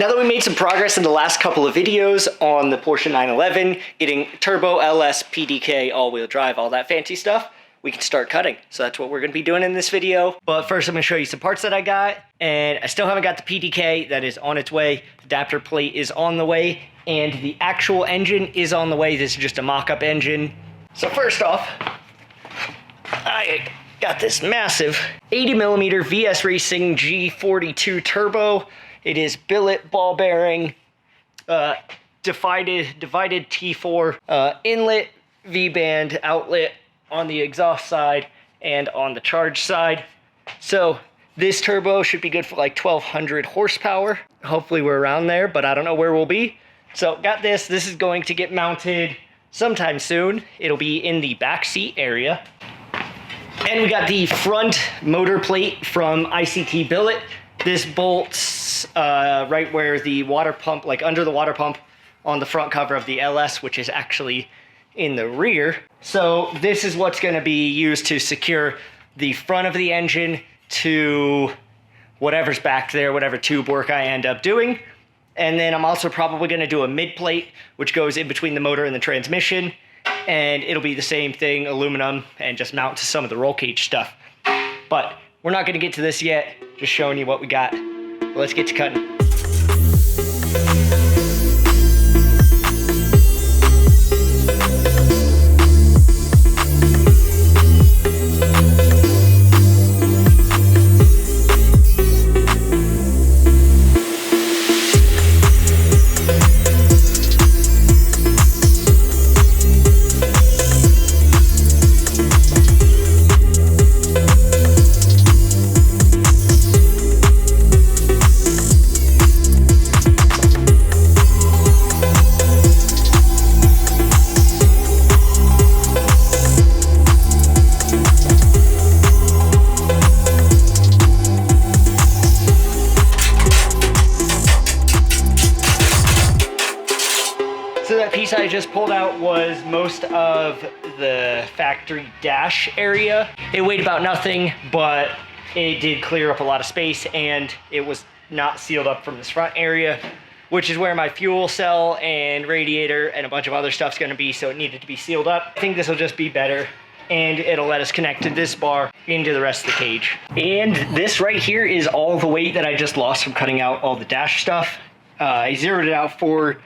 Now that we made some progress in the last couple of videos on the Porsche 911, getting Turbo LS PDK all-wheel drive, all that fancy stuff, we can start cutting. So that's what we're going to be doing in this video. But first I'm going to show you some parts that I got, and I still haven't got the PDK. That is on its way. The adapter plate is on the way, and the actual engine is on the way. This is just a mock-up engine. So first off, I got this massive 80mm VS Racing G42 Turbo. It is billet ball bearing, divided T4 inlet, V-band outlet on the exhaust side and on the charge side. So this turbo should be good for like 1200 horsepower. Hopefully we're around there, but I don't know where we'll be. So got this. This is going to get mounted sometime soon. It'll be in the back seat area. And we got the front motor plate from ICT Billet. This bolts right where the water pump, like under the water pump on the front cover of the LS, which is actually in the rear. So this is what's going to be used to secure the front of the engine to whatever's back there, whatever tube work I end up doing. And then I'm also probably going to do a mid plate, which goes in between the motor and the transmission. And it'll be the same thing, aluminum, and just mount to some of the roll cage stuff. But we're not going to get to this yet, just showing you what we got. Let's get to cutting. So that piece I just pulled out was most of the factory dash area. It weighed about nothing, but it did clear up a lot of space, and it was not sealed up from this front area, which is where my fuel cell and radiator and a bunch of other stuff's gonna be, so it needed to be sealed up. I think this will just be better, and it'll let us connect to this bar into the rest of the cage. And this right here is all the weight that I just lost from cutting out all the dash stuff. I zeroed it out for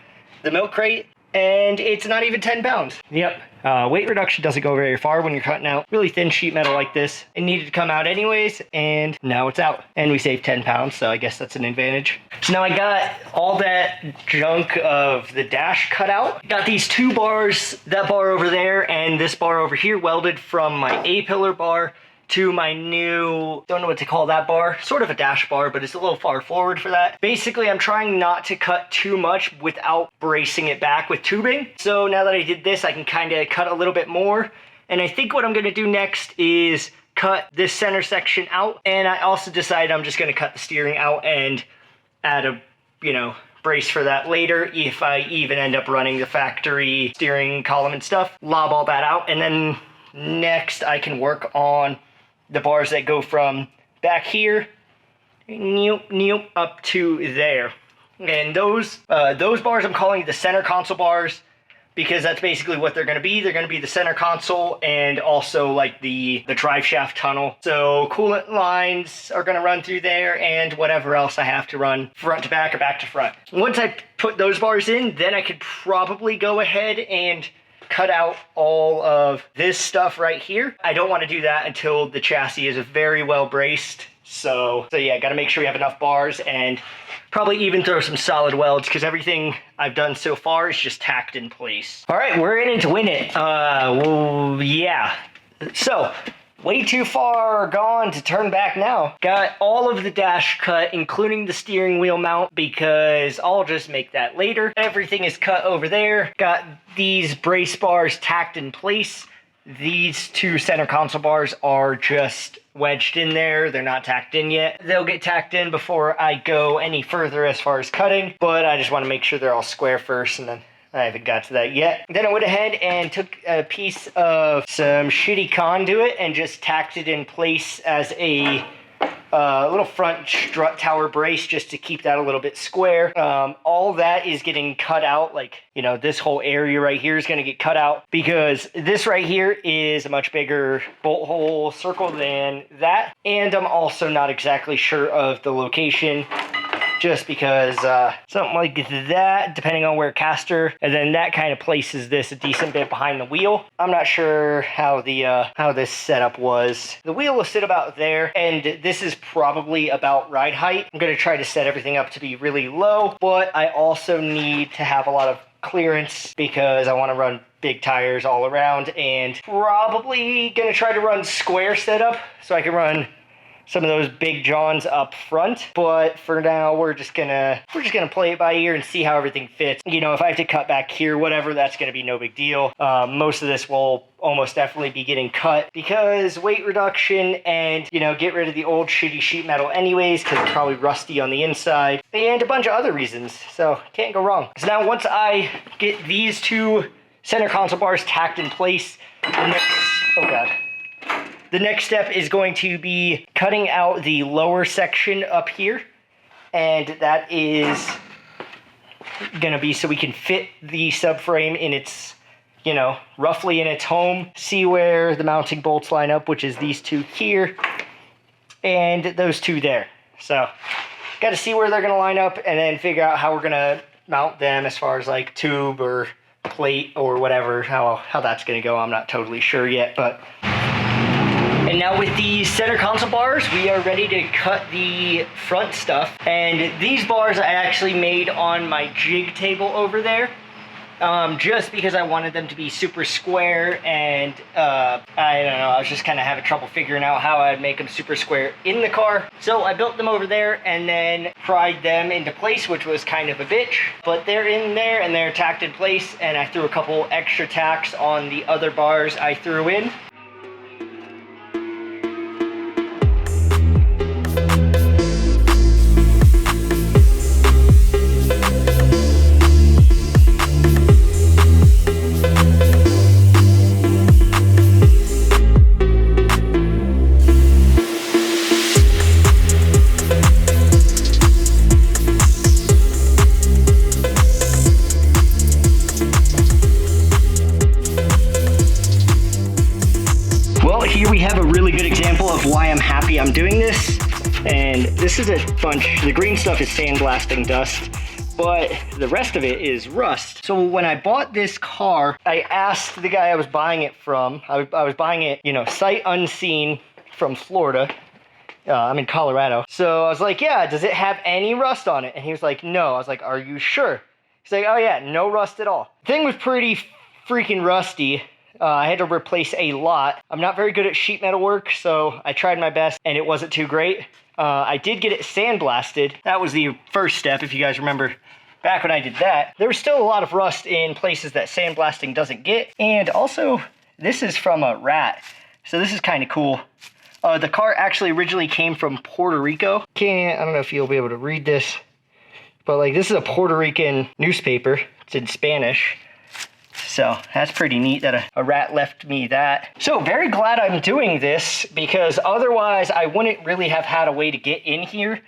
the milk crate, and it's not even 10 pounds. Yep, weight reduction doesn't go very far when you're cutting out really thin sheet metal like this. It needed to come out anyways, and now it's out. And we saved 10 pounds, so I guess that's an advantage. So now I got all that junk of the dash cut out. Got these two bars, that bar over there and this bar over here, welded from my A-pillar bar to my new, don't know what to call that bar, sort of a dash bar, but it's a little far forward for that. Basically, I'm trying not to cut too much without bracing it back with tubing. So now that I did this, I can kind of cut a little bit more. And I think what I'm going to do next is cut this center section out. And I also decided I'm just going to cut the steering out and add a, brace for that later if I even end up running the factory steering column and stuff. Lob all that out, and then next I can work on the bars that go from back here up to there. And those bars I'm calling the center console bars, because that's basically what they're going to be. They're going to be the center console and also like the drive shaft tunnel. So coolant lines are going to run through there, and whatever else I have to run front to back or back to front. Once I put those bars in, then I could probably go ahead and cut out all of this stuff right here. I don't want to do that until the chassis is very well braced. So yeah, got to make sure we have enough bars, and probably even throw some solid welds, because everything I've done so far is just tacked in place. All right, we're in it to win it. Well, yeah. So way too far gone to turn back now. Got all of the dash cut, including the steering wheel mount, because I'll just make that later. Everything is cut over there. Got these brace bars tacked in place. These two center console bars are just wedged in there. They're not tacked in yet. They'll get tacked in before I go any further as far as cutting, but I just want to make sure they're all square first, and then I haven't got to that yet. Then I went ahead and took a piece of some shitty conduit and just tacked it in place as a little front strut tower brace just to keep that a little bit square. All that is getting cut out, like, you know, this whole area right here is going to get cut out because this right here is a much bigger bolt hole circle than that. And I'm also not exactly sure of the location, just because something like that, depending on where caster, and then that kind of places this a decent bit behind the wheel. I'm not sure how this setup was. The wheel will sit about there, and this is probably about ride height. I'm going to try to set everything up to be really low, but I also need to have a lot of clearance because I want to run big tires all around, and probably going to try to run square setup so I can run some of those big Johns up front. But for now, we're just gonna play it by ear and see how everything fits. You know, if I have to cut back here, whatever, that's gonna be no big deal. Most of this will almost definitely be getting cut because weight reduction and, you know, get rid of the old shitty sheet metal anyways, because it's probably rusty on the inside, and a bunch of other reasons. So can't go wrong. So now once I get these two center console bars tacked in place, the next step is going to be cutting out the lower section up here, and that is going to be so we can fit the subframe in its, you know, roughly in its home. See where the mounting bolts line up, which is these two here and those two there. So got to see where they're going to line up and then figure out how we're going to mount them as far as like tube or plate or whatever, how that's going to go. I'm not totally sure yet, but... And now with the center console bars, we are ready to cut the front stuff. And these bars I actually made on my jig table over there, just because I wanted them to be super square, and I don't know, I was just kind of having trouble figuring out how I'd make them super square in the car. So I built them over there and then pried them into place, which was kind of a bitch, but they're in there and they're tacked in place, and I threw a couple extra tacks on the other bars I threw in. Here we have a really good example of why I'm happy I'm doing this. And this is a bunch, the green stuff is sandblasting dust, but the rest of it is rust. So when I bought this car, I asked the guy I was buying it from, I was buying it, you know, sight unseen from Florida. I'm in Colorado. So I was like, yeah, does it have any rust on it? And he was like, no. I was like, are you sure? He's like, oh yeah, no rust at all. The thing was pretty freaking rusty. I had to replace a lot. I'm not very good at sheet metal work, so I tried my best and it wasn't too great. I did get it sandblasted. That was the first step, if you guys remember back when I did that. There was still a lot of rust in places that sandblasting doesn't get. And also, this is from a rat, so this is kind of cool. The car actually originally came from Puerto Rico. I don't know if you'll be able to read this, but like this is a Puerto Rican newspaper. It's in Spanish. So that's pretty neat that a rat left me that. So very glad I'm doing this, because otherwise I wouldn't really have had a way to get in here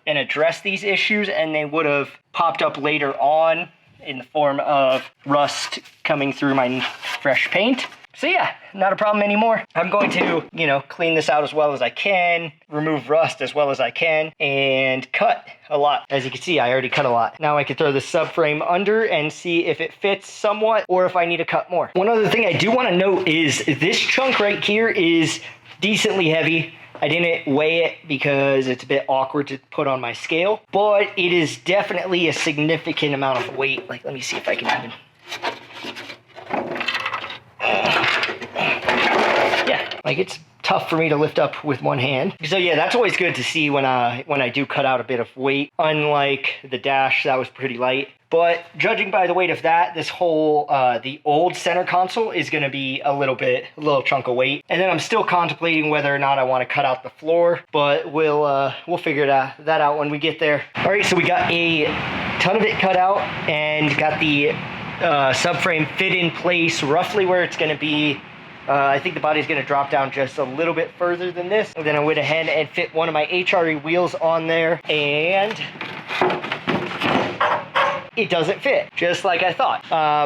and address these issues, and they would have popped up later on in the form of rust coming through my fresh paint. So yeah, not a problem anymore. I'm going to, you know, clean this out as well as I can, remove rust as well as I can, and cut a lot. As you can see, I already cut a lot. Now I can throw the subframe under and see if it fits somewhat or if I need to cut more. One other thing I do want to note is this chunk right here is decently heavy. I didn't weigh it because it's a bit awkward to put on my scale, but it is definitely a significant amount of weight. Like, let me see if I can even... Yeah, like it's tough for me to lift up with one hand. So yeah, that's always good to see when I do cut out a bit of weight. Unlike the dash, that was pretty light. But judging by the weight of that, this whole, the old center console is gonna be a little chunk of weight. And then I'm still contemplating whether or not I wanna cut out the floor, but we'll figure that out when we get there. All right, so we got a ton of it cut out and got the subframe fit in place roughly where it's gonna be I think the body's gonna drop down just a little bit further than this. And then I went ahead and fit one of my HRE wheels on there, and it doesn't fit, just like I thought.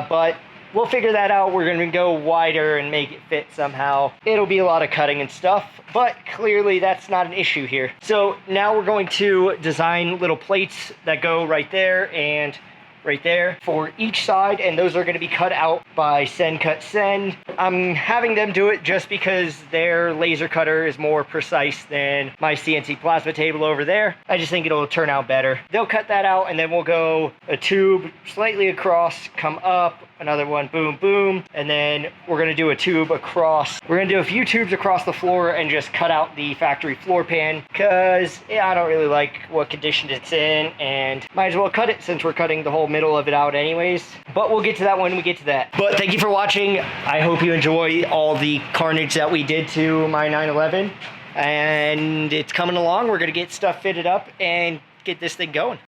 But we'll figure that out. We're gonna go wider and make it fit somehow. It'll be a lot of cutting and stuff, but clearly that's not an issue here. So now we're going to design little plates that go right there and right there for each side, and those are going to be cut out by Sen Cut Sen. I'm having them do it just because their laser cutter is more precise than my CNC plasma table over there. I just think it'll turn out better. They'll cut that out, and then we'll go a tube slightly across, come up, another one, boom, boom, and then we're going to do a tube across. We're going to do a few tubes across the floor and just cut out the factory floor pan, because I don't really like what condition it's in, and might as well cut it since we're cutting the whole middle of it out anyways. But we'll get to that when we get to that. But thank you for watching. I hope you enjoy all the carnage that we did to my 911, and it's coming along. We're going to get stuff fitted up and get this thing going.